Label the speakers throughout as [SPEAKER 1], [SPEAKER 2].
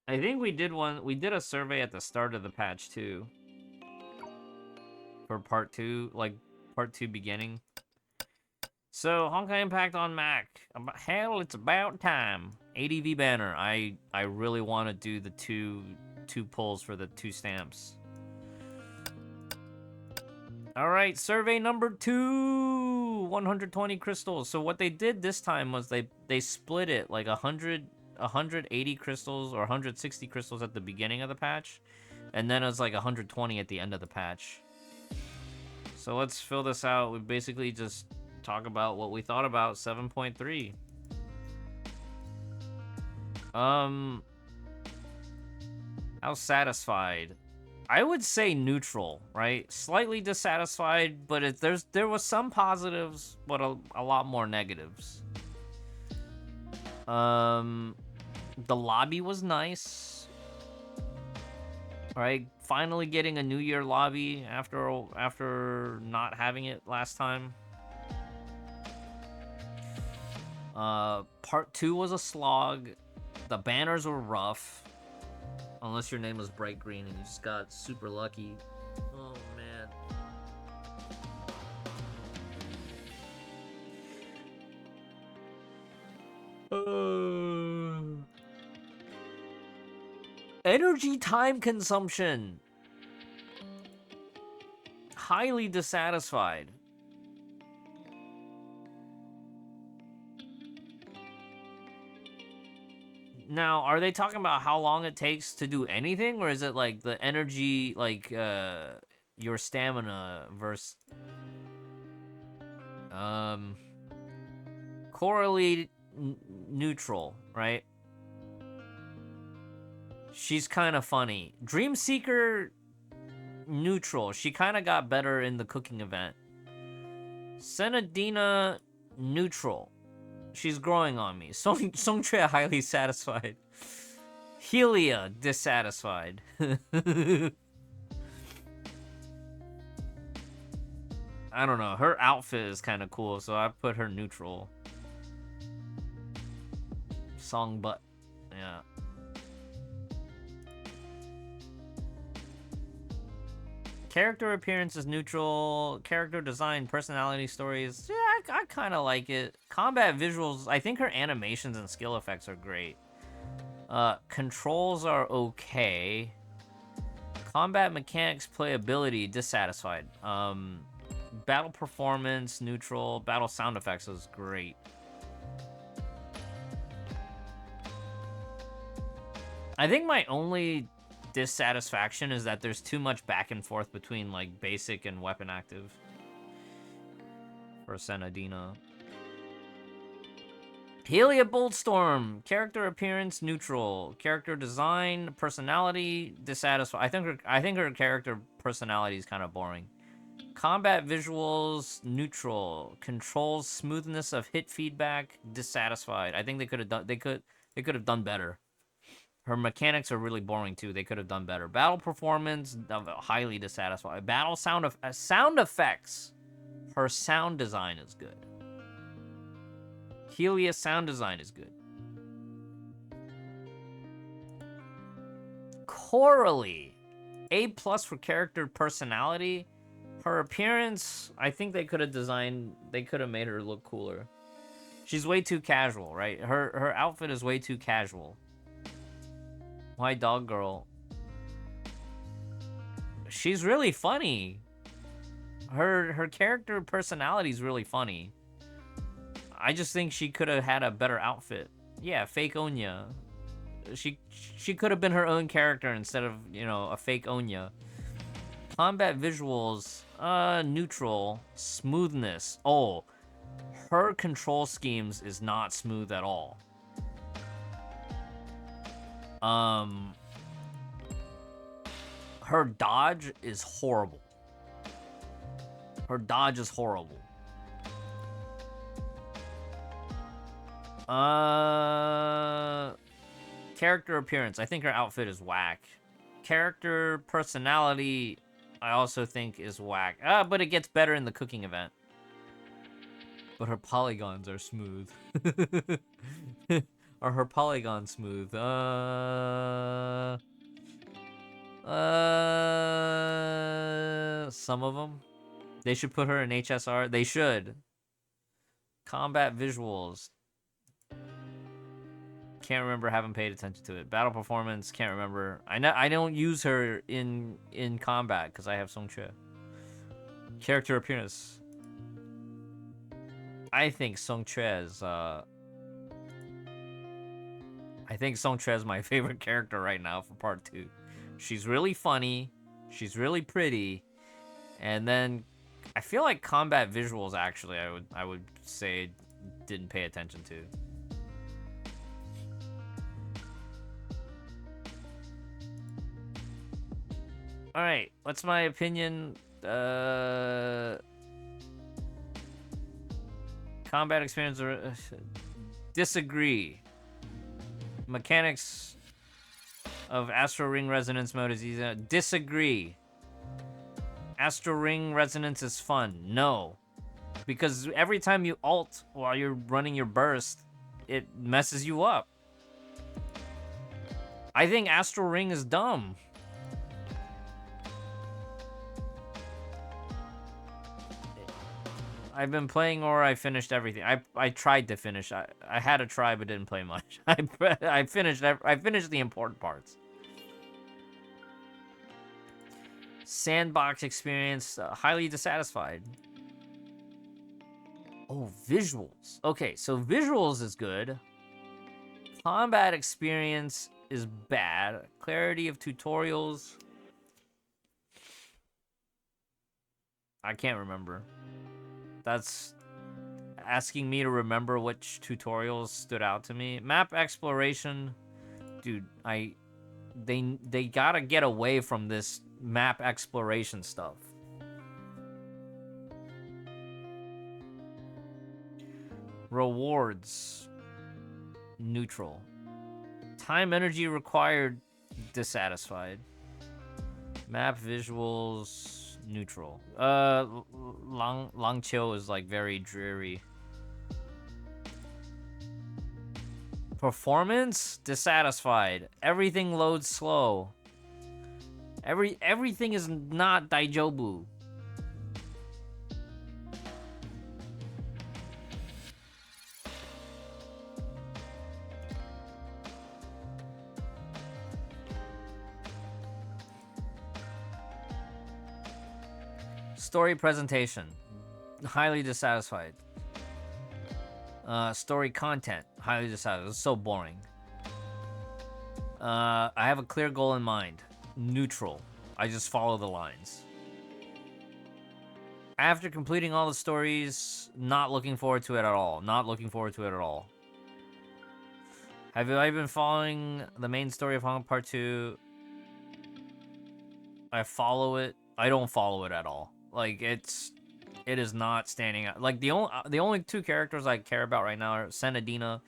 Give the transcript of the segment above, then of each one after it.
[SPEAKER 1] I think we did a survey at the start of the patch too. For part 2, like part 2 beginning. So, Honkai Impact on Mac. Hell, it's about time. ADV banner. I really want to do the two pulls for the 2 stamps. All right, survey number 2. 120 crystals. So what they did this time was they split it like 180 crystals or 160 crystals at the beginning of the patch, and then it was like 120 at the end of the patch. So let's fill this out. We basically just talk about what we thought about 7.3. How satisfied? I would say neutral, right? Slightly dissatisfied, but there was some positives, but a lot more negatives. The lobby was nice, right? Finally getting a New Year lobby after not having it last time. Part 2 was a slog. The banners were rough. Unless your name was Bright Green and you just got super lucky. Oh, man. Energy time consumption. Highly dissatisfied. Now, are they talking about how long it takes to do anything, or is it like the energy, like your stamina versus coralie neutral, right? She's kind of funny. Dreamseeker neutral. She kind of got better in the cooking event. Senadina neutral. She's growing on me. Songque highly satisfied. Helia dissatisfied. I don't know. Her outfit is kind of cool, so I put her neutral. Song butt. Yeah. Character appearance is neutral. Character design, personality stories. Yeah, I kind of like it. Combat visuals. I think her animations and skill effects are great. Controls are okay. Combat mechanics, playability, dissatisfied. Battle performance, neutral. Battle sound effects is great. I think my only dissatisfaction is that there's too much back and forth between like basic and weapon active for Senadina. Helia Boltstorm, character appearance neutral, character design, personality dissatisfied. I think her character personality is kind of boring. Combat visuals neutral, controls smoothness of hit feedback dissatisfied. I think they could have done better. Her mechanics are really boring too. They could have done better. Battle performance highly dissatisfied. Battle sound effects. Her sound design is good. Helia's sound design is good. Coralie, A+ for character personality. Her appearance, I think they could have made her look cooler. She's way too casual, right? Her outfit is way too casual. Why dog girl? She's really funny. Her character personality is really funny. I just think she could have had a better outfit. Yeah, fake Onya. She could have been her own character instead of, a fake Onya. Combat visuals, neutral. Smoothness. Oh, her control schemes is not smooth at all. Her dodge is horrible. Her dodge is horrible. Character appearance. I think her outfit is whack. Character personality, I also think is whack. But it gets better in the cooking event. But her polygons are smooth. Are her polygons smooth? Some of them. They should put her in HSR. They should. Combat visuals. Can't remember, haven't paid attention to it. Battle performance, can't remember. I don't use her in combat because I have songque. Character appearance. I think songque is my favorite character right now for part 2. She's really funny, she's really pretty, and then I feel like combat visuals actually I would say didn't pay attention to. All right, what's my opinion? Combat experience or disagree. Mechanics of Astral Ring Resonance mode is easy. Disagree. Astral Ring Resonance is fun. No. Because every time you ult while you're running your burst, it messes you up. I think Astral Ring is dumb. I've been playing or I finished everything. I tried to finish. I had a try but didn't play much. I finished the important parts. Sandbox experience, highly dissatisfied. Oh, visuals. Okay, so visuals is good. Combat experience is bad. Clarity of tutorials. I can't remember. That's asking me to remember which tutorials stood out to me. Map exploration, dude. They gotta get away from this map exploration stuff. Rewards, neutral. Time energy required, dissatisfied. Map visuals, neutral. Langqiu is like very dreary. Performance, dissatisfied. Everything loads slow. Everything is not daijobu. Story presentation, highly dissatisfied. Story content, highly dissatisfied. It's so boring. I have a clear goal in mind. Neutral. I just follow the lines. After completing all the stories, not looking forward to it at all. Not looking forward to it at all. Have I been following the main story of Hong Part 2? I follow it. I don't follow it at all. Like, it is not standing out. Like, the only two characters I care about right now are senadina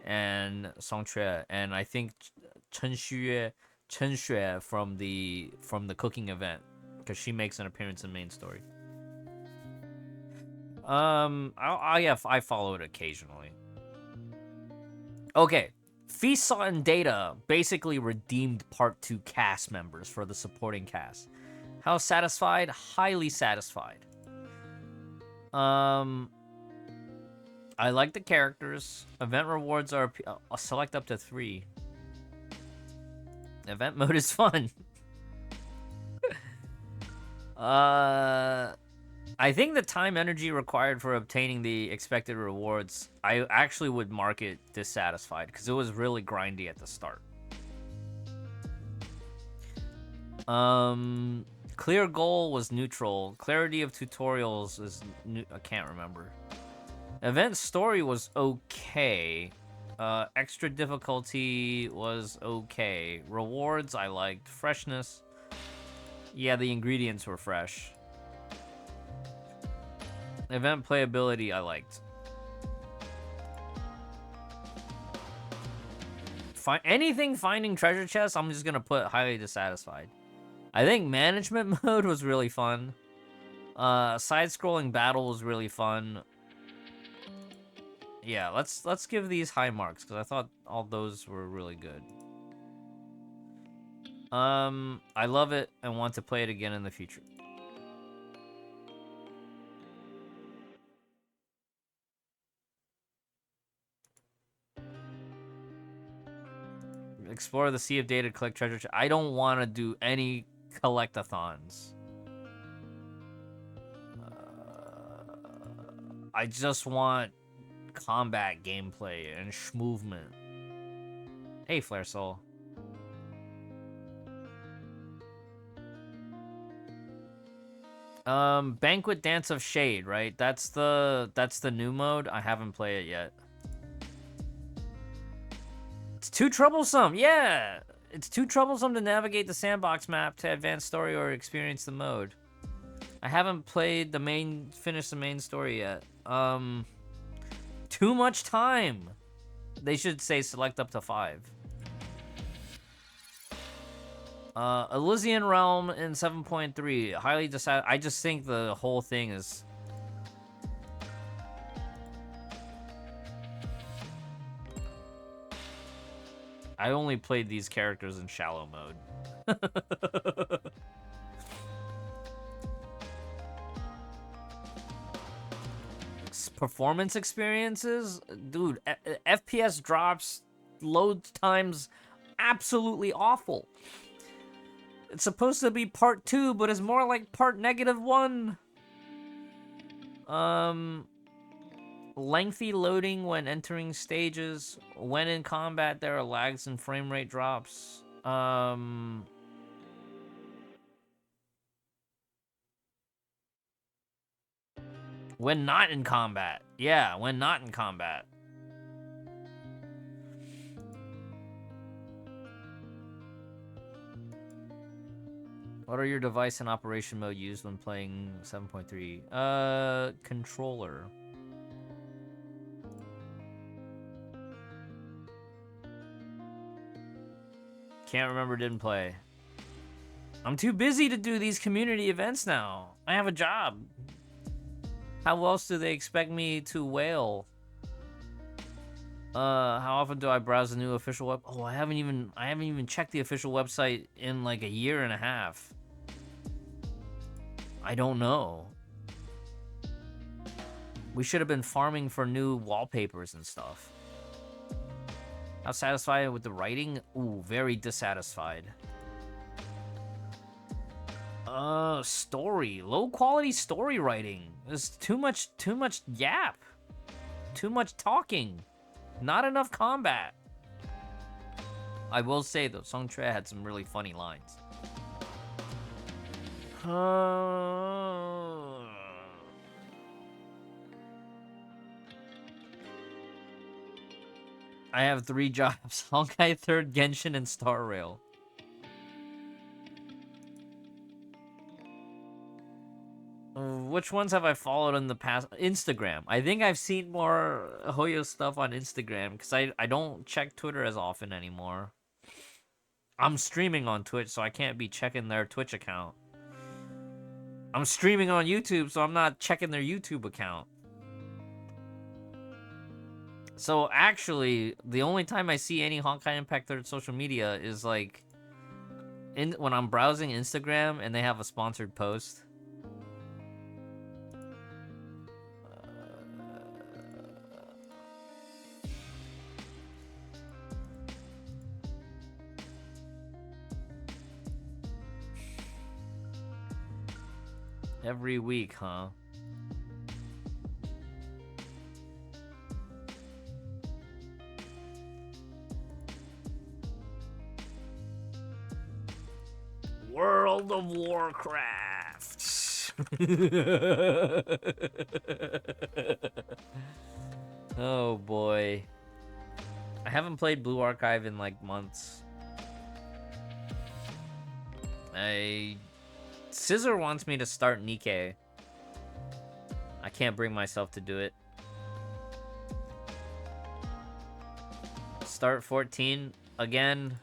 [SPEAKER 1] and songque, and I think Chen Xue from the cooking event, because she makes an appearance in main story. I follow it occasionally. Okay, Feast and Data basically redeemed Part 2 cast members for the supporting cast. How satisfied? Highly satisfied. I like the characters. Event rewards are I'll select up to 3. Event mode is fun. I think the time energy required for obtaining the expected rewards, I actually would mark it dissatisfied because it was really grindy at the start. Clear goal was neutral. Clarity of tutorials is I can't remember. Event story was okay. Extra difficulty was okay. Rewards I liked. Freshness. Yeah, the ingredients were fresh. Event playability I liked. Anything finding treasure chests, I'm just gonna put highly dissatisfied. I think management mode was really fun. Side-scrolling battle was really fun. Yeah, let's give these high marks because I thought all those were really good. I love it and want to play it again in the future. Explore the sea of data, collect treasure. I don't want to do any collectathons. I just want combat gameplay and movement. Hey, Flare Soul. Banquet Dance of Shade, right? That's the new mode. I haven't played it yet. It's too troublesome. Yeah, it's too troublesome to navigate the sandbox map to advance story or experience the mode. I haven't played finished the main story yet. Too much time. They should say select up to 5. Elysian Realm in 7.3. Highly decided. I just think the whole thing is... I only played these characters in shallow mode. Performance experiences? Dude, FPS drops, load times, absolutely awful. It's supposed to be part 2, but it's more like part -1. Lengthy loading when entering stages. When in combat, there are lags and frame rate drops. When not in combat. Yeah, when not in combat. What are your device and operation mode used when playing 7.3? Controller. Can't remember, didn't play. I'm too busy to do these community events now. I have a job. How else do they expect me to wail? How often do I browse the new official web? Oh, I haven't even checked the official website in like a year and a half. I don't know. We should have been farming for new wallpapers and stuff. How satisfied with the writing? Ooh, very dissatisfied. Story. Low quality story writing. There's too much yap. Too much talking. Not enough combat. I will say though, Songque had some really funny lines. I have 3 jobs. Honkai 3rd, Genshin, and Star Rail. Which ones have I followed in the past? Instagram. I think I've seen more Hoyo stuff on Instagram because I don't check Twitter as often anymore. I'm streaming on Twitch, so I can't be checking their Twitch account. I'm streaming on YouTube, so I'm not checking their YouTube account. So actually, the only time I see any Honkai Impact 3rd social media is like when I'm browsing Instagram and they have a sponsored post. Every week, huh? World of Warcraft. Oh boy. I haven't played Blue Archive in like months. Scissor wants me to start Nikkei. I can't bring myself to do it. Start 14 again.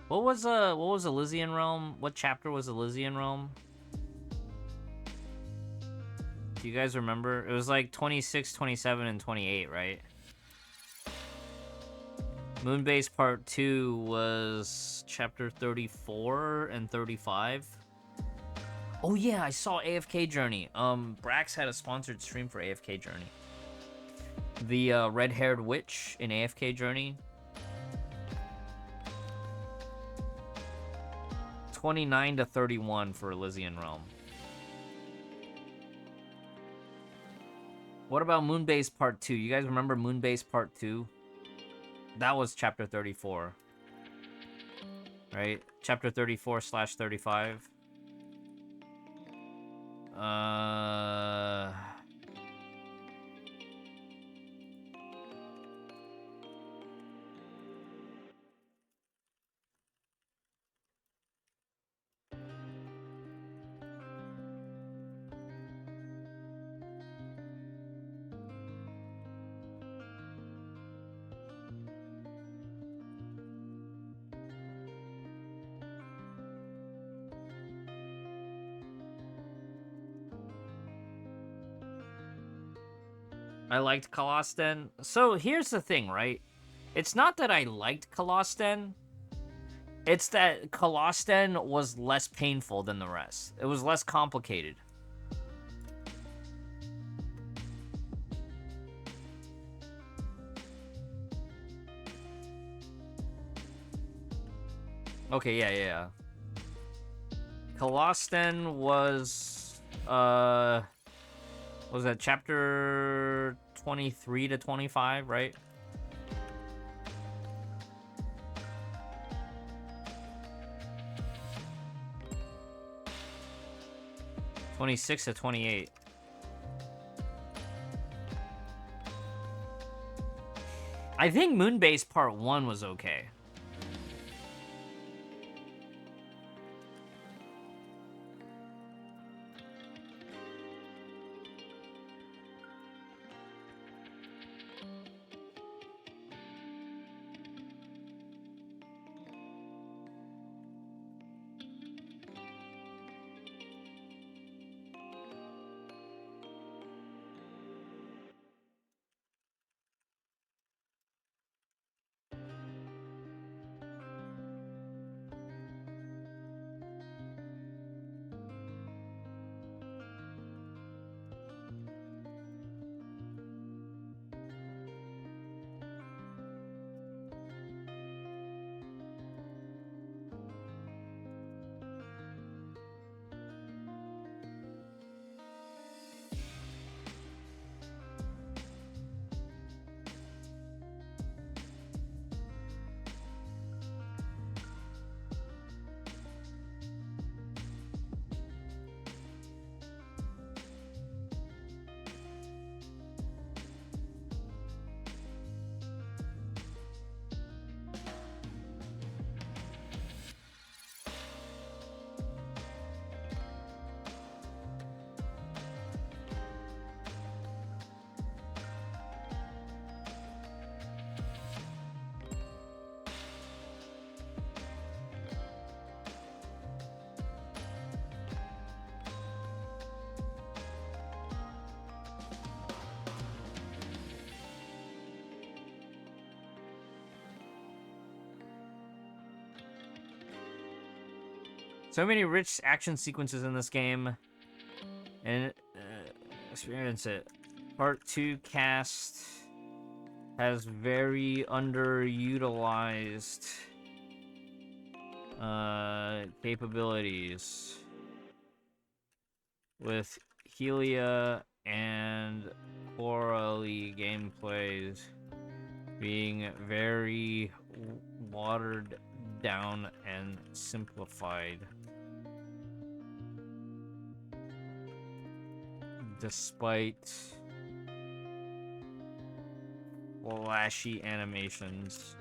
[SPEAKER 1] What was Elysian Realm? What chapter was Elysian Realm? Do you guys remember? It was like 26, 27, and 28, right? Moonbase Part 2 was chapter 34 and 35. Oh yeah, I saw AFK Journey. Brax had a sponsored stream for AFK Journey. The red-haired witch in AFK Journey. 29 to 31 for Elysian Realm. What about Moonbase Part 2? You guys remember Moonbase Part 2? That was chapter 34. Right? Chapter 34/35. I liked Colosten. So here's the thing, right? It's not that I liked Colosten. It's that Colosten was less painful than the rest. It was less complicated. Okay, yeah. Colosten was that chapter 23 to 25, right? (26 to 28). I think Moonbase Part 1 was okay. So many rich action sequences in this game, and experience it. Part 2 cast has very underutilized capabilities with Helia and Coralie gameplays being very watered down and simplified. Despite flashy animations.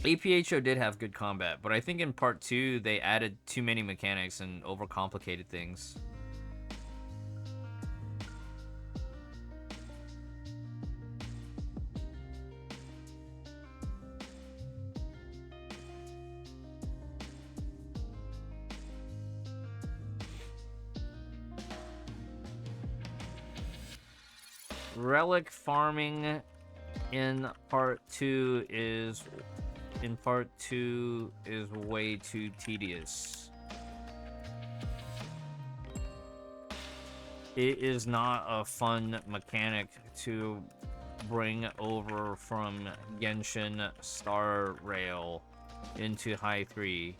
[SPEAKER 1] APHO did have good combat, but I think in part 2 they added too many mechanics and overcomplicated things. Relic farming in part 2 is way too tedious. It is not a fun mechanic to bring over from Genshin Star Rail into Hi3.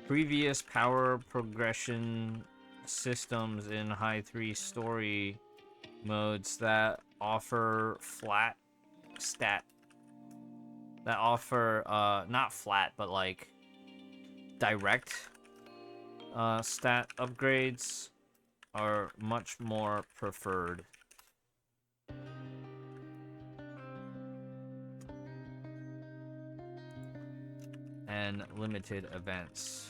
[SPEAKER 1] Previous power progression systems in Hi3 story modes that offer flat stat, that offer not flat but like direct stat upgrades are much more preferred. And limited events.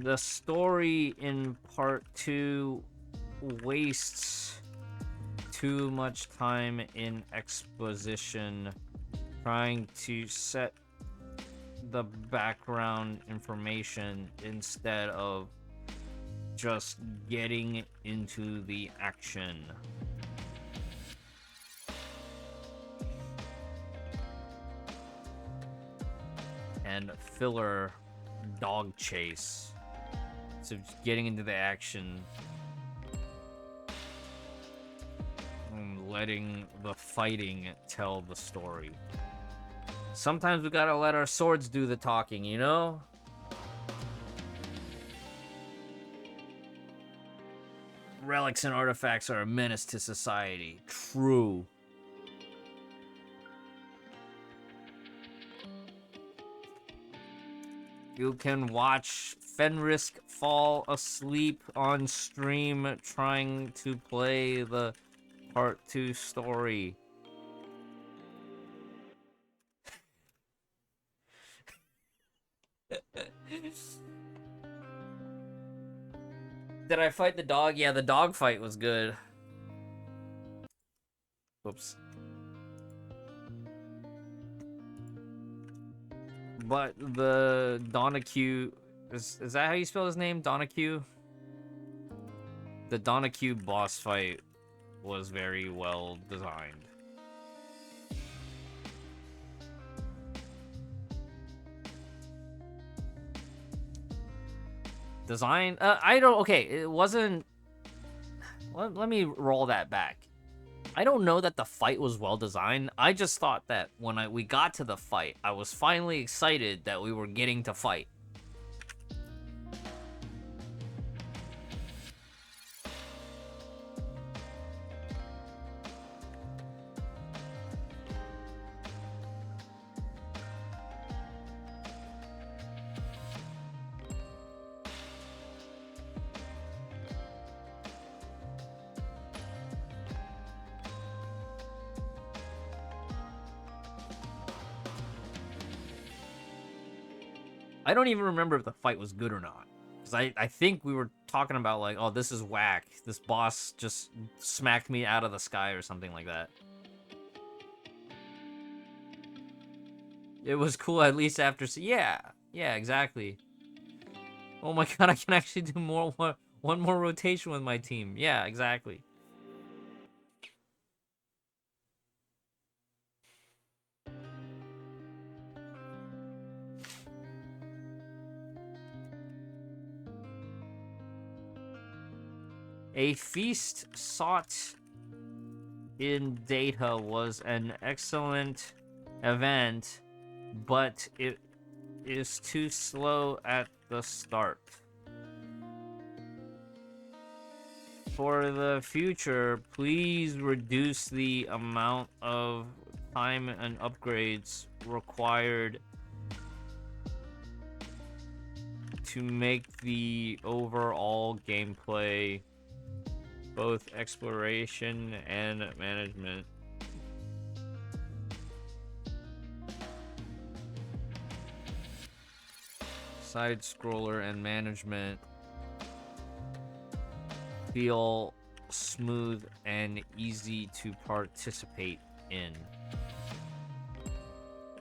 [SPEAKER 1] The story in part 2 wastes too much time in exposition, trying to set the background information instead of just getting into the action. And filler dog chase. So just getting into the action and letting the fighting tell the story. Sometimes we gotta let our swords do the talking, you know? Relics and artifacts are a menace to society. True. You can watch Fenrisk fall asleep on stream trying to play the part 2 story. Did I fight the dog? Yeah, the dog fight was good. Whoops. But the Donahue, is that how you spell his name? Donahue? The Donahue boss fight was very well designed. Okay, it wasn't... Let me roll that back. I don't know that the fight was well designed. I just thought that when we got to the fight, I was finally excited that we were getting to fight. I don't even remember if the fight was good or not. Because I think we were talking about like, oh, this is whack. This boss just smacked me out of the sky or something like that. It was cool at least after... Yeah, exactly. Oh my god, I can actually do one more rotation with my team. Yeah, exactly. A feast sought in data was an excellent event, but it is too slow at the start. For the future, please reduce the amount of time and upgrades required to make the overall gameplay both exploration and management. side scroller and management feel smooth and easy to participate in.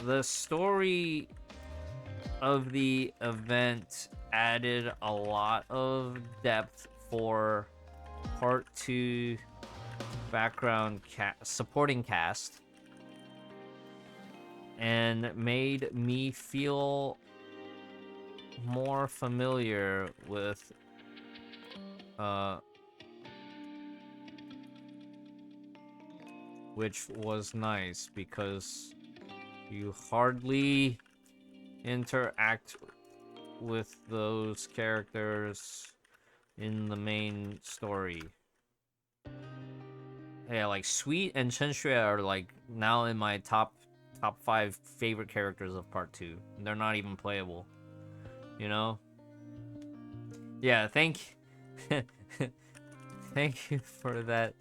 [SPEAKER 1] The story of the event added a lot of depth for part 2 background supporting cast and made me feel more familiar with which was nice because you hardly interact with those characters in the main story. Yeah, like Sweet and Chen-Xue are like now in my top 5 favorite characters of part 2. They're not even playable, you know? Yeah, thank you for that.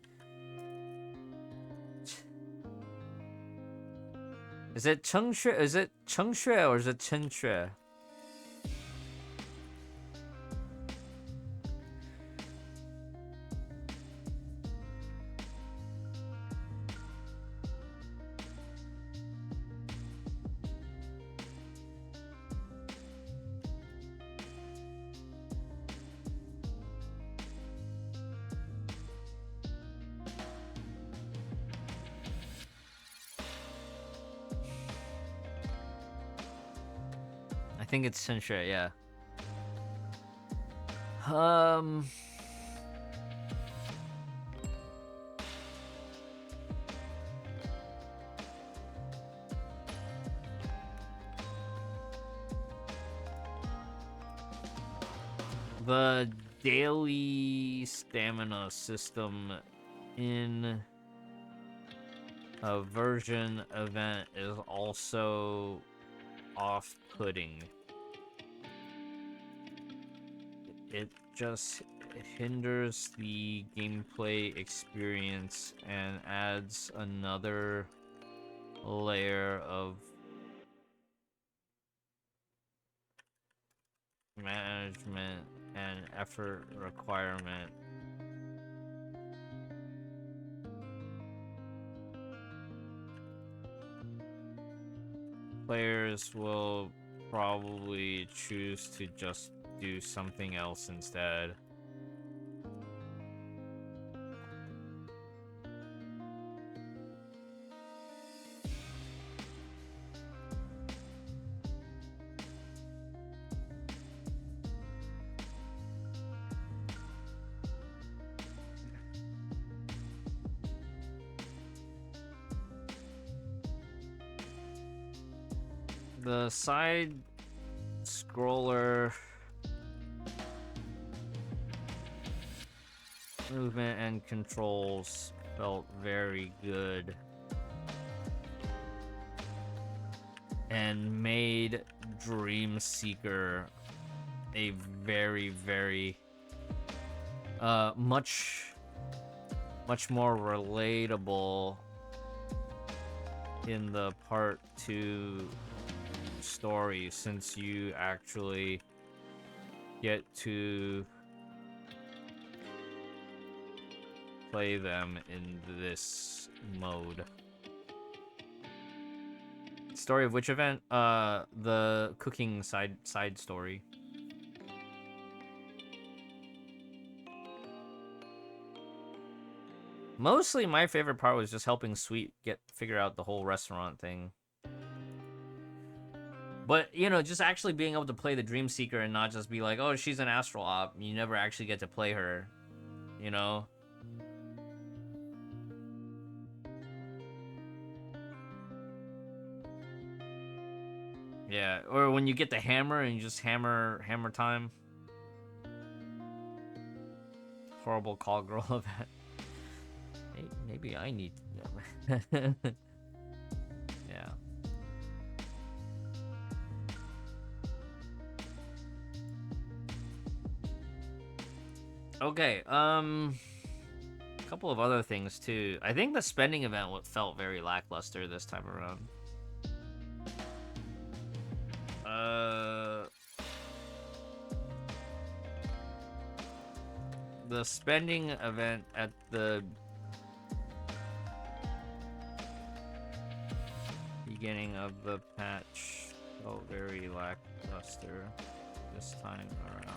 [SPEAKER 1] Is it Chen-Xue? Is it Chen-Xue or is it Chen-Xue? I think it's Chen-Xue, yeah. The daily stamina system in a version event is also off-putting. It just hinders the gameplay experience and adds another layer of management and effort requirement. Players will probably choose to just do something else instead. The side scroller movement and controls felt very good and made Dream Seeker a very, very much more relatable in the part 2 story, since you actually get to play them in this mode. Story of which event? The cooking side story. Mostly my favorite part was just helping Sweet figure out the whole restaurant thing. But, you know, just actually being able to play the Dream Seeker and not just be like, oh, she's an astral op. You never actually get to play her, you know? Yeah, or when you get the hammer and you just hammer time. Horrible call girl event. Maybe I need... Yeah. Okay, a couple of other things too. I think the spending event felt very lackluster this time around. the spending event at the beginning of the patch felt very lackluster this time around.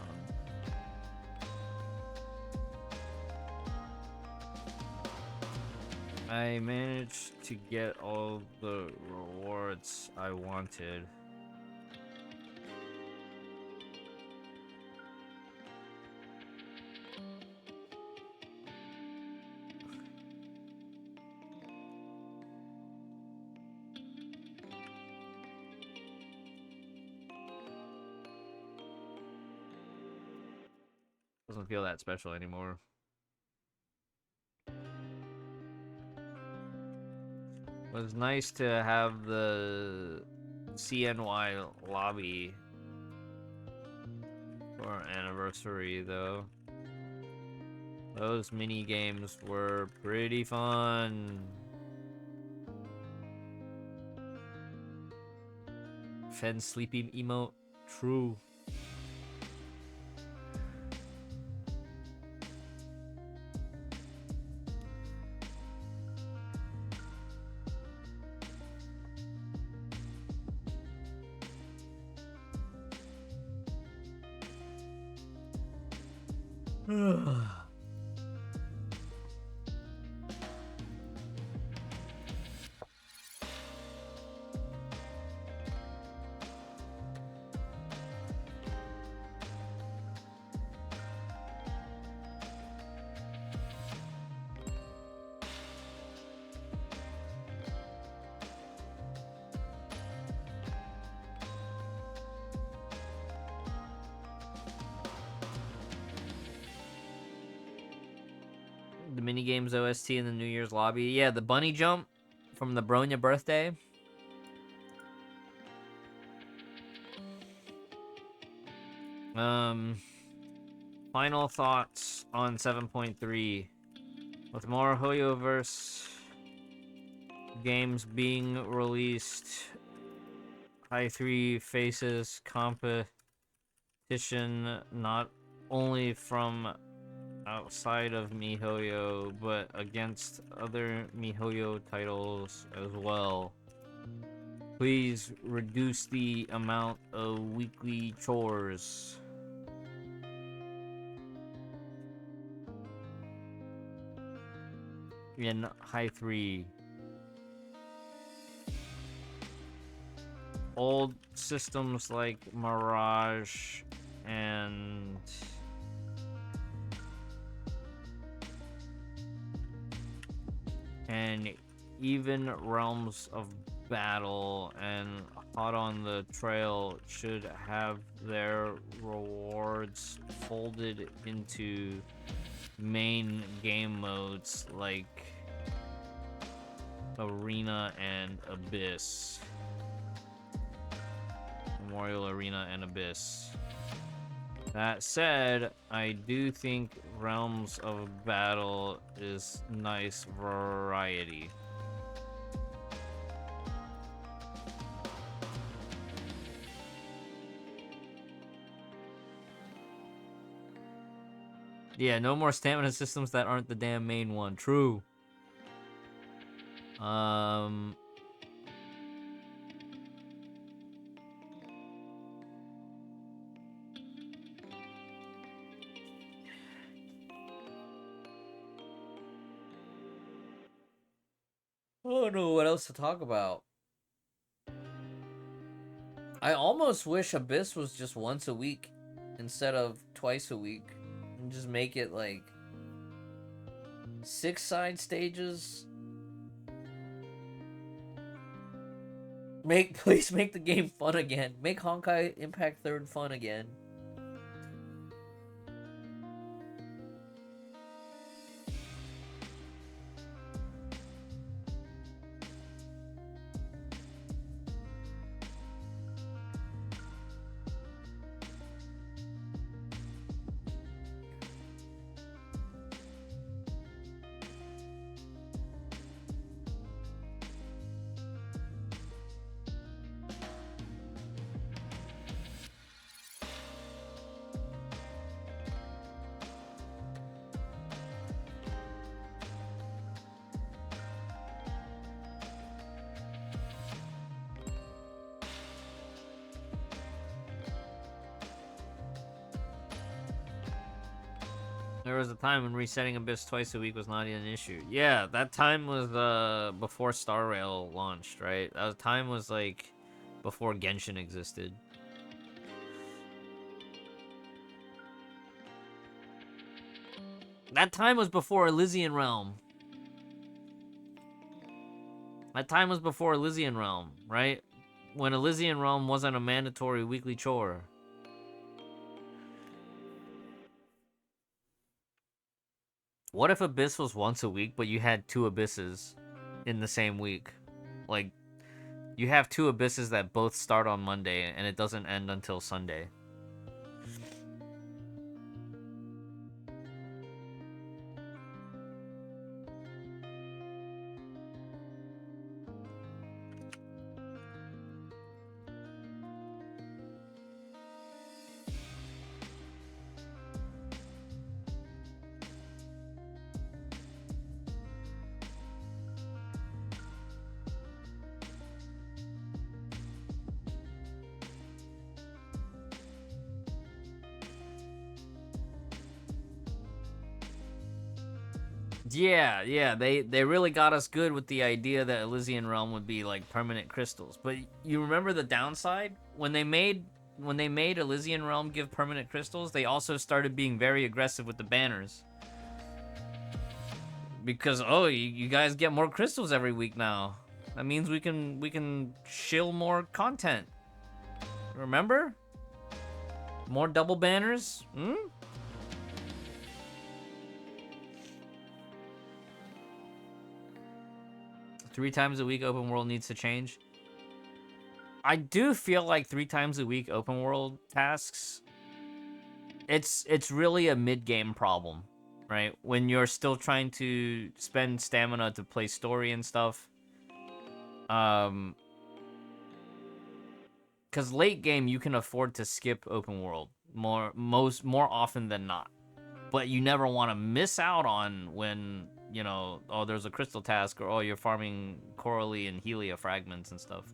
[SPEAKER 1] I managed to get all the rewards I wanted. Doesn't feel that special anymore. It was nice to have the CNY lobby for our anniversary, though. Those mini games were pretty fun. Fen sleeping emote, true. The minigames OST in the New Year's lobby. Yeah, the bunny jump from the Bronya birthday. Final thoughts on 7.3. With more hoyoverse games being released, Hi3 faces competition not only from outside of Mihoyo, but against other Mihoyo titles as well. Please reduce the amount of weekly chores. In Hi3. Old systems like Mirage and even Realms of Battle and Hot on the Trail should have their rewards folded into main game modes like Arena and Abyss. Memorial Arena and Abyss. That said, I do think Realms of Battle is nice variety. Yeah, no more stamina systems that aren't the damn main one. True. I don't know what else to talk about. I almost wish Abyss was just once a week instead of twice a week. And just make it like 6 side stages. Please make the game fun again. Make Honkai Impact 3rd fun again. There was a time when resetting Abyss twice a week was not an issue. Yeah, that time was before Star Rail launched, right? That time was like before Genshin existed. That time was before Elysian Realm. That time was before Elysian Realm, right? When Elysian Realm wasn't a mandatory weekly chore. What if Abyss was once a week, but you had 2 Abysses in the same week? Like, you have 2 Abysses that both start on Monday, and it doesn't end until Sunday. Yeah, they really got us good with the idea that Elysian Realm would be like permanent crystals. But you remember the downside? When they made Elysian Realm give permanent crystals, they also started being very aggressive with the banners. Because you guys get more crystals every week now. That means we can shill more content. Remember? More double banners? 3 times a week open world needs to change. I do feel like 3 times a week open world tasks, it's really a mid-game problem, right? When you're still trying to spend stamina to play story and stuff. Because late game you can afford to skip open world more often than not. But you never want to miss out on when, you know, there's a crystal task, or you're farming coralie and helia fragments and stuff.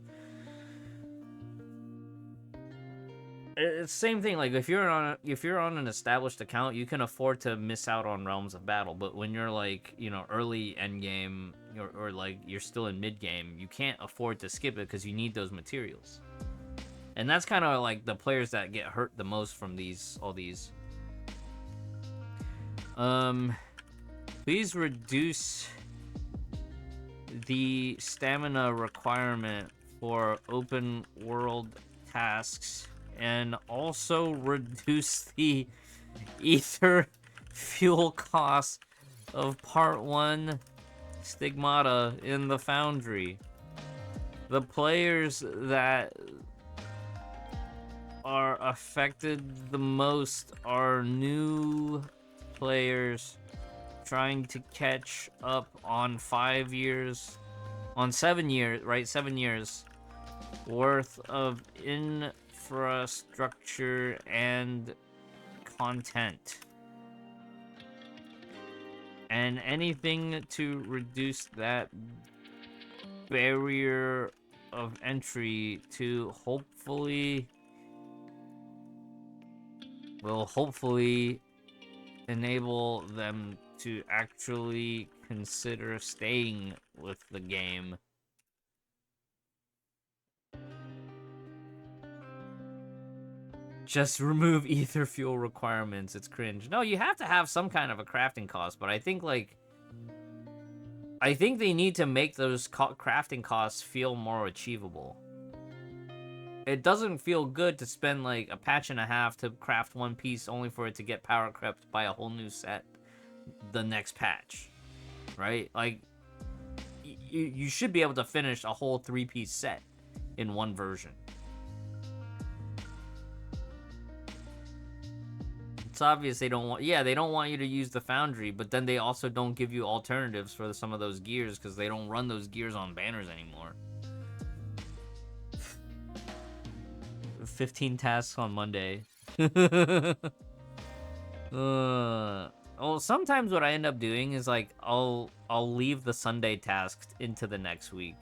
[SPEAKER 1] It's the same thing. Like if you're on an established account, you can afford to miss out on Realms of Battle. But when you're like, you know, early end game, or like you're still in mid game, you can't afford to skip it because you need those materials. And that's kind of like the players that get hurt the most from all these. Please reduce the stamina requirement for open world tasks, and also reduce the ether fuel cost of part 1 stigmata in the foundry. The players that are affected the most are new players trying to catch up on 7 years, right? 7 years worth of infrastructure and content. And anything to reduce that barrier of entry to hopefully enable them to actually consider staying with the game. Just remove ether fuel requirements. It's cringe. No, you have to have some kind of a crafting cost, but I think they need to make those crafting costs feel more achievable. It doesn't feel good to spend like a patch and a half to craft one piece only for it to get power crept by a whole new set the next patch, right? Like, you should be able to finish a whole 3-piece set in one version. It's obvious they don't want you to use the foundry, but then they also don't give you alternatives for some of those gears because they don't run those gears on banners anymore. 15 tasks on Monday. Well, sometimes what I end up doing is like I'll leave the Sunday task into the next week.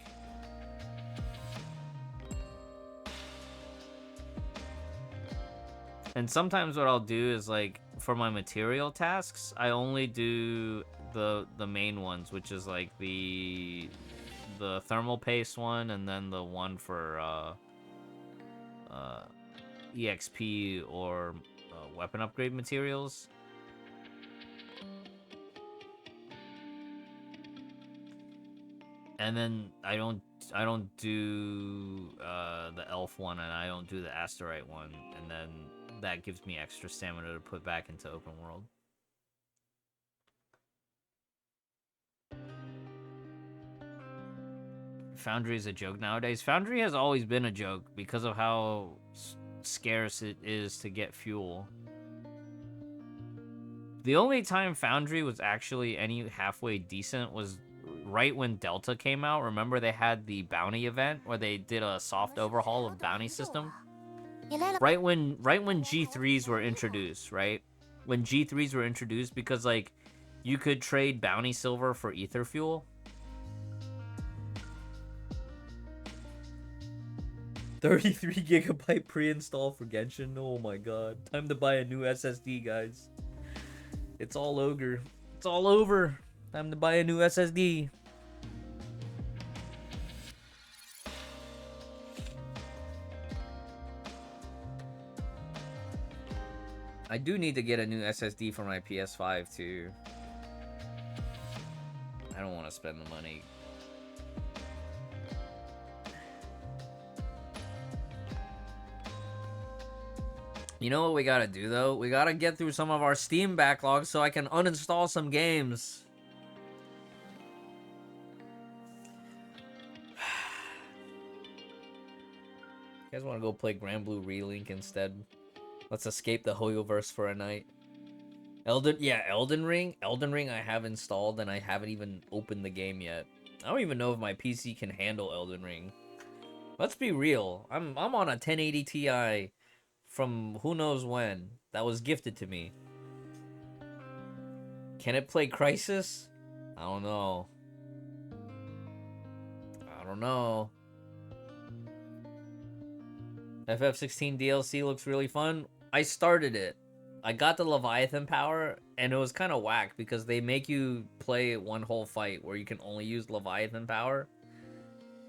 [SPEAKER 1] And sometimes what I'll do is like for my material tasks, I only do the main ones, which is like the thermal paste one, and then the one for EXP or weapon upgrade materials. And then I don't do the elf one, and I don't do the asterite one, and then that gives me extra stamina to put back into open world. Foundry is a joke nowadays. Foundry has always been a joke because of how scarce it is to get fuel. The only time Foundry was actually any halfway decent was right when Delta came out. Remember they had the bounty event where they did a soft overhaul of bounty system? Right when G3s were introduced, right? When G3s were introduced, because like you could trade bounty silver for ether fuel. 33 gigabyte pre-install for Genshin. Oh my god. Time to buy a new SSD, guys. It's all ogre. It's all over. Time to buy a new SSD. I do need to get a new SSD for my PS5 too. I don't want to spend the money. You know what we gotta do though? We gotta get through some of our Steam backlogs so I can uninstall some games. You guys wanna go play Grand Blue Relink instead? Let's escape the hoyoverse for a night. Elden Ring. Elden Ring I have installed and I haven't even opened the game yet. I don't even know if my PC can handle Elden Ring. Let's be real. I'm on a 1080 Ti from who knows when. That was gifted to me. Can it play Crisis? I don't know. I don't know. FF16 DLC looks really fun. I started it. I got the Leviathan power, and it was kind of whack because they make you play one whole fight where you can only use Leviathan power.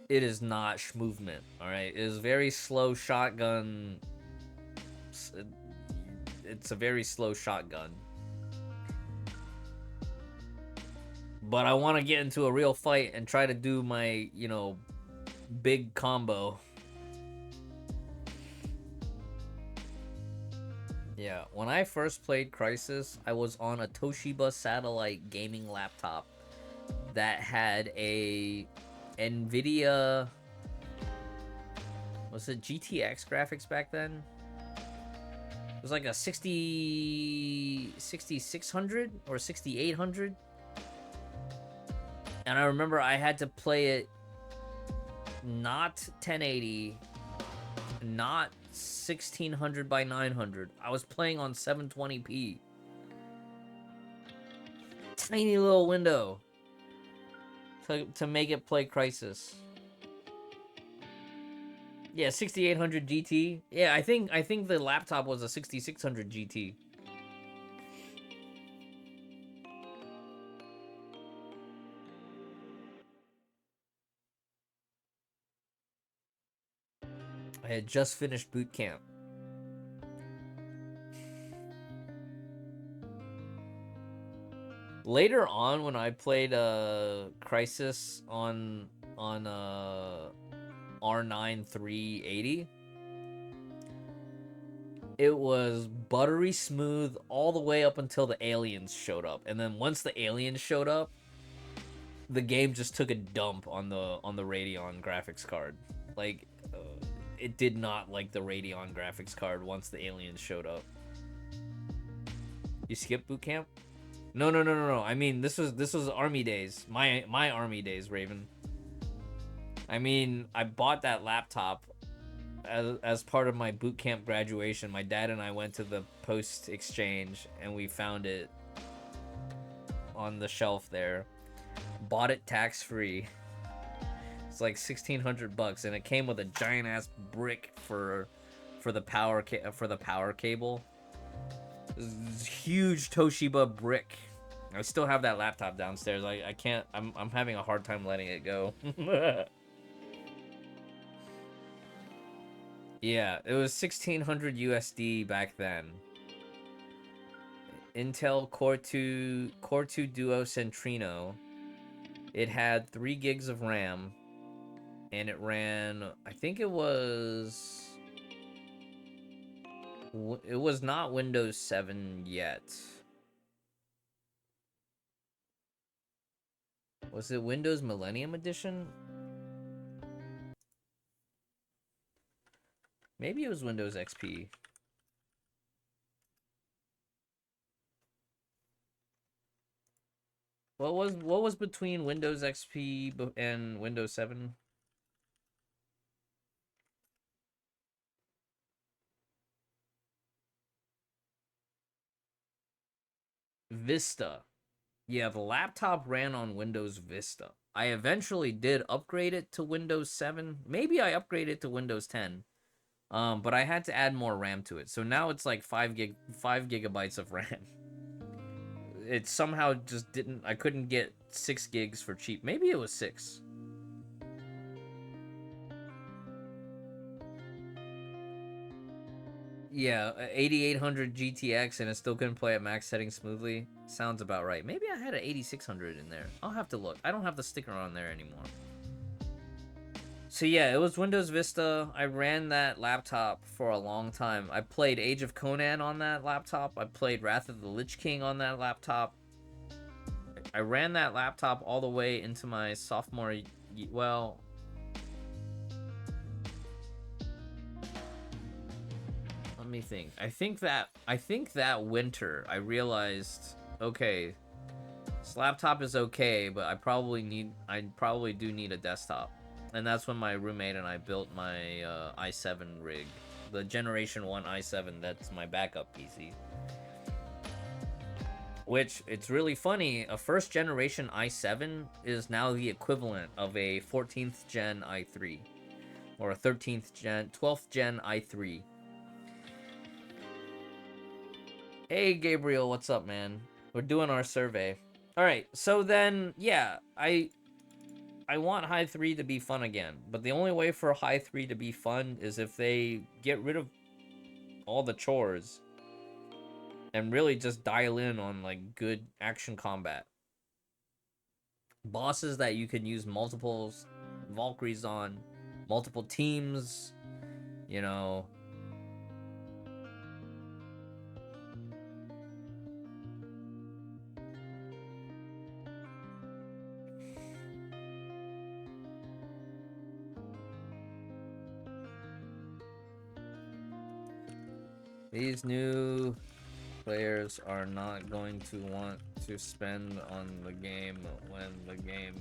[SPEAKER 1] It is not movement, alright? It is very slow shotgun. It's a very slow shotgun. But I want to get into a real fight and try to do my, you know, big combo. Yeah, when I first played Crisis, I was on a Toshiba satellite gaming laptop that had a NVIDIA... Was it GTX graphics back then? It was like a 6600 or 6800. And I remember I had to play it not 1080, not 1600 by 900. I was playing on 720p. Tiny little window to make it play Crisis. Yeah, 6800 GT. Yeah, I think the laptop was a 6600 GT. I had just finished boot camp. Later on, when I played Crisis on R9 380, it was buttery smooth all the way up until the aliens showed up, and then once the aliens showed up, the game just took a dump on the Radeon graphics card. Like, it did not like the Radeon graphics card once the aliens showed up. You skipped boot camp? No. I mean, this was army days. My army days, Raven. I mean, I bought that laptop as part of my boot camp graduation. My dad and I went to the post exchange and we found it on the shelf there. Bought it tax free. It's like $1,600, and it came with a giant ass brick for the power cable. This huge Toshiba brick. I still have that laptop downstairs. I can't. I'm having a hard time letting it go. Yeah, it was 1600 USD back then. Intel Core 2 Duo Centrino. It had 3 gigs of RAM, and it ran. I think it was. It was not Windows 7 yet. Was it Windows Millennium Edition? Maybe it was Windows XP. What was between Windows XP and Windows 7? Vista. Yeah, the laptop ran on Windows Vista. I eventually did upgrade it to Windows 7. Maybe I upgraded to Windows 10. But I had to add more RAM to it. So now it's like 5 gigabytes of RAM. It somehow just didn't. I couldn't get 6 gigs for cheap. Maybe it was 6. Yeah, 8800 GTX and it still couldn't play at max settings smoothly. Sounds about right. Maybe I had an 8600 in there. I'll have to look. I don't have the sticker on there anymore. So yeah, it was Windows Vista. I ran that laptop for a long time. I played Age of Conan on that laptop. I played Wrath of the Lich King on that laptop. I ran that laptop all the way into my sophomore. Well, let me think. I think that winter I realized, okay, this laptop is okay, but I probably do need a desktop. And that's when my roommate and I built my i7 rig, the Generation 1 i7. That's my backup PC. Which, it's really funny, a first generation i7 is now the equivalent of a 14th gen i3, or a 12th gen i3. Hey Gabriel, what's up, man? We're doing our survey. All right, so then, yeah, I want Hi3 to be fun again, but the only way for Hi3 to be fun is if they get rid of all the chores and really just dial in on like good action combat. Bosses that you can use multiple Valkyries on, multiple teams, you know. These new players are not going to want to spend on the game when the game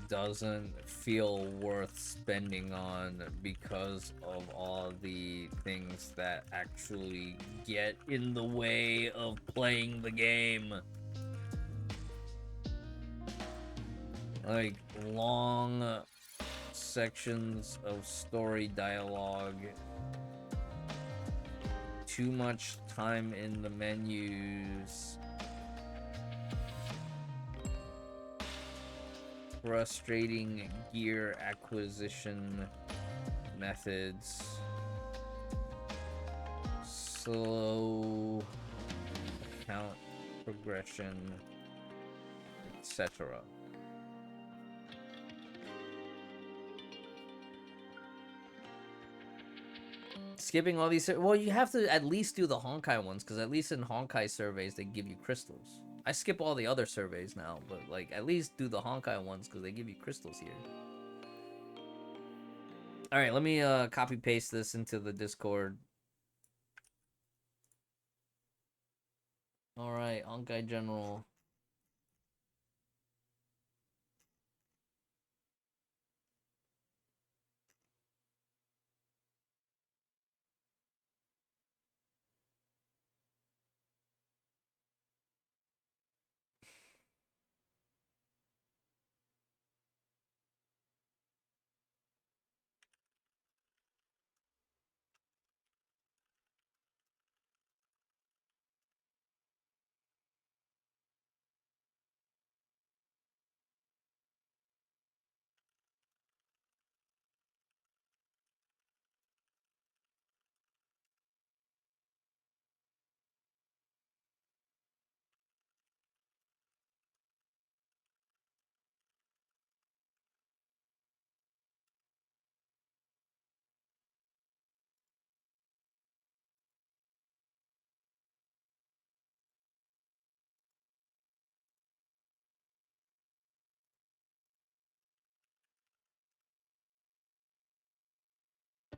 [SPEAKER 1] doesn't feel worth spending on because of all the things that actually get in the way of playing the game. Like long sections of story dialogue, too much time in the menus, frustrating gear acquisition methods, slow account progression, etc. Skipping all these, well, you have to at least do the Honkai ones, because at least in Honkai surveys they give you crystals. I skip all the other surveys now, but like at least do the Honkai ones because they give you crystals here. All right, let me copy paste this into the Discord. All right, Honkai General.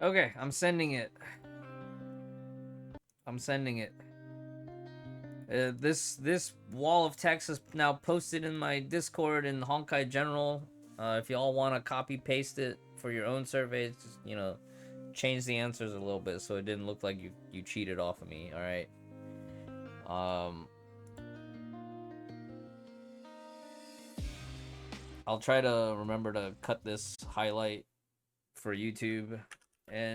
[SPEAKER 1] Okay, I'm sending it. I'm sending it. This wall of text is now posted in my Discord in Honkai General. If y'all want to copy paste it for your own surveys, just, you know, change the answers a little bit so it didn't look like you cheated off of me. All right. I'll try to remember to cut this highlight for YouTube and